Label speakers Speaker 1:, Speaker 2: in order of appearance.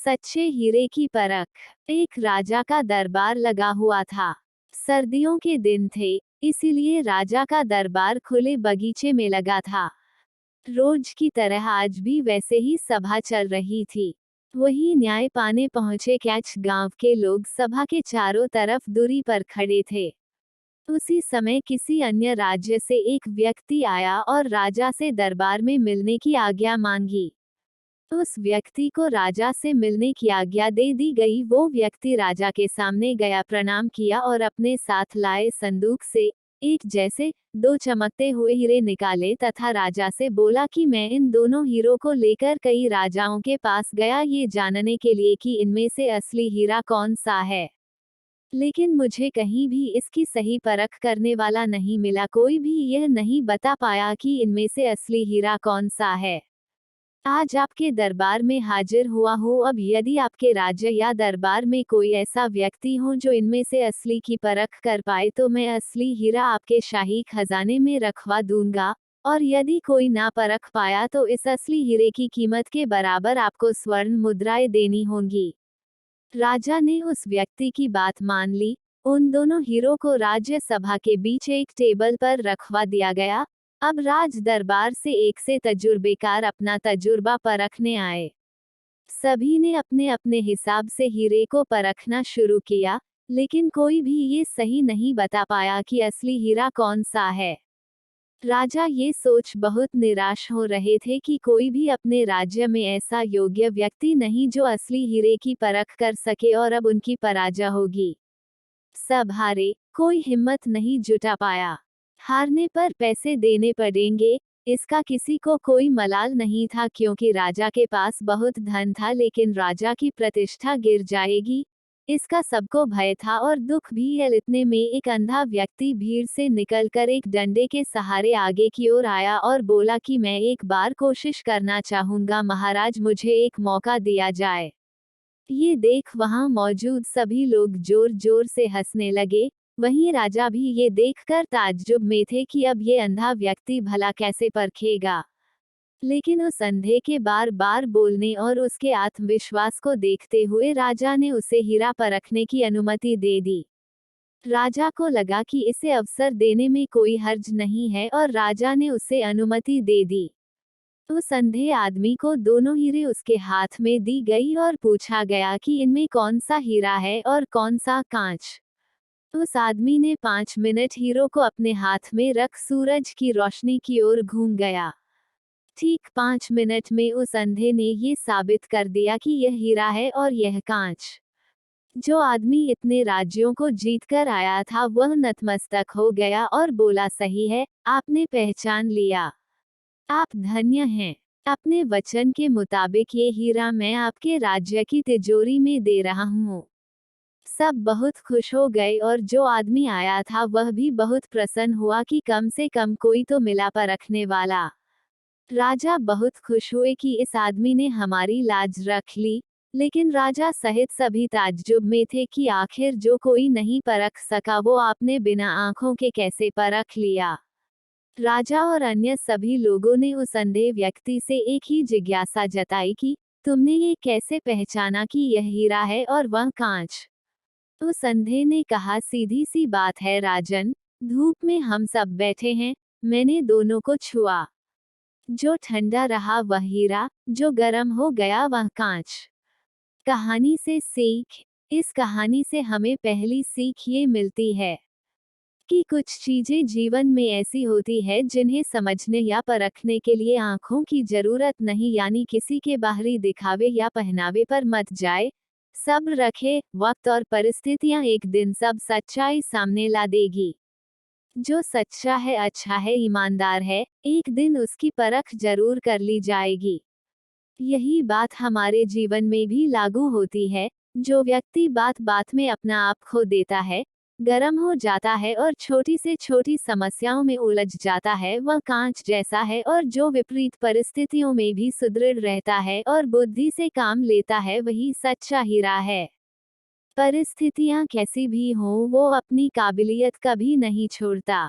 Speaker 1: सच्चे हीरे की परख। एक राजा का दरबार लगा हुआ था। सर्दियों के दिन थे, इसीलिए राजा का दरबार खुले बगीचे में लगा था। रोज की तरह आज भी वैसे ही सभा चल रही थी। वही न्याय पाने पहुंचे कैच गांव के लोग सभा के चारों तरफ दूरी पर खड़े थे। उसी समय किसी अन्य राज्य से एक व्यक्ति आया और राजा से दरबार में मिलने की आज्ञा मांगी। उस व्यक्ति को राजा से मिलने की आज्ञा दे दी गई। वो व्यक्ति राजा के सामने गया, प्रणाम किया और अपने साथ लाए संदूक से एक जैसे दो चमकते हुए हीरे निकाले तथा राजा से बोला कि मैं इन दोनों हीरों को लेकर कई राजाओं के पास गया ये जानने के लिए कि इनमें से असली हीरा कौन सा है, लेकिन मुझे कहीं भी इसकी सही परख करने वाला नहीं मिला। कोई भी यह नहीं बता पाया कि इनमें से असली हीरा कौन सा है। आज आपके दरबार में हाजिर हुआ हूँ। अब यदि आपके राज्य या दरबार में कोई ऐसा व्यक्ति हो जो इनमें से असली की परख कर पाए तो मैं असली हीरा आपके शाही खजाने में रखवा दूंगा, और यदि कोई ना परख पाया तो इस असली हीरे की कीमत के बराबर आपको स्वर्ण मुद्राएं देनी होंगी। राजा ने उस व्यक्ति की बात मान ली। उन दोनों हीरो को राज्य सभा के बीच एक टेबल पर रखवा दिया गया। अब राज दरबार से एक से तजुर्बेकार अपना तजुर्बा परखने आए। सभी ने अपने अपने हिसाब से हीरे को परखना शुरू किया, लेकिन कोई भी ये सही नहीं बता पाया कि असली हीरा कौन सा है। राजा ये सोच बहुत निराश हो रहे थे कि कोई भी अपने राज्य में ऐसा योग्य व्यक्ति नहीं जो असली हीरे की परख कर सके, और अब उनकी पराजय होगी। सब हारे, कोई हिम्मत नहीं जुटा पाया। हारने पर पैसे देने पड़ेंगे, इसका किसी को कोई मलाल नहीं था क्योंकि राजा के पास बहुत धन था, लेकिन राजा की प्रतिष्ठा गिर जाएगी, इसका सबको भय था और दुख भी। इतने में एक अंधा व्यक्ति भीड़ से निकलकर एक डंडे के सहारे आगे की ओर आया और बोला कि मैं एक बार कोशिश करना चाहूंगा महाराज, मुझे एक मौका दिया जाए। ये देख वहां मौजूद सभी लोग जोर जोर से हंसने लगे। वहीं राजा भी ये देखकर ताज्जुब में थे कि अब ये अंधा व्यक्ति भला कैसे परखेगा। लेकिन उस अंधे के बार बार बोलने और उसके आत्मविश्वास को देखते हुए राजा ने उसे हीरा परखने की अनुमति दे दी। राजा को लगा कि इसे अवसर देने में कोई हर्ज नहीं है और राजा ने उसे अनुमति दे दी। उस अंधे आदमी को दोनों हीरे उसके हाथ में दी गई और पूछा गया कि इनमें कौन सा हीरा है और कौन सा कांच। उस आदमी ने 5 मिनट हीरो को अपने हाथ में रख सूरज की रोशनी की ओर घूम गया। ठीक 5 मिनट में उस अंधे ने ये साबित कर दिया कि यह हीरा है और यह कांच। जो आदमी इतने राज्यों को जीतकर आया था वह नतमस्तक हो गया और बोला, सही है, आपने पहचान लिया, आप धन्य हैं। अपने वचन के मुताबिक ये हीरा मैं आपके राज्य की तिजोरी में दे रहा हूँ। सब बहुत खुश हो गए और जो आदमी आया था वह भी बहुत प्रसन्न हुआ कि कम से कम कोई तो मिला परखने वाला। राजा बहुत खुश हुए कि इस आदमी ने हमारी लाज रख ली, लेकिन राजा सहित सभी ताज्जुब में थे कि आखिर जो कोई नहीं परख सका वो आपने बिना आंखों के कैसे परख लिया। राजा और अन्य सभी लोगों ने उस अंधे व्यक्ति से एक ही जिज्ञासा जताई कि तुमने ये कैसे पहचाना कि यह हीरा है और वह कांच। उस अंधे ने कहा, सीधी सी बात है राजन, धूप में हम सब बैठे हैं, मैंने दोनों को छुआ। जो ठंडा रहा वह हीरा, जो गर्म हो गया वह कांच। कहानी से सीख। इस कहानी से हमें पहली सीख ये मिलती है कि कुछ चीजें जीवन में ऐसी होती है जिन्हें समझने या परखने के लिए आंखों की जरूरत नहीं, यानी किसी के बाहरी दिखावे या पहनावे पर मत जाए। सब्र रखे, वक्त और परिस्थितियां एक दिन सब सच्चाई सामने ला देगी। जो सच्चा है, अच्छा है, ईमानदार है, एक दिन उसकी परख जरूर कर ली जाएगी। यही बात हमारे जीवन में भी लागू होती है। जो व्यक्ति बात बात में अपना आप खो देता है, गर्म हो जाता है और छोटी से छोटी समस्याओं में उलझ जाता है वह कांच जैसा है, और जो विपरीत परिस्थितियों में भी सुदृढ़ रहता है और बुद्धि से काम लेता है वही सच्चा हीरा है। परिस्थितियां कैसी भी हों वो अपनी काबिलियत कभी नहीं छोड़ता।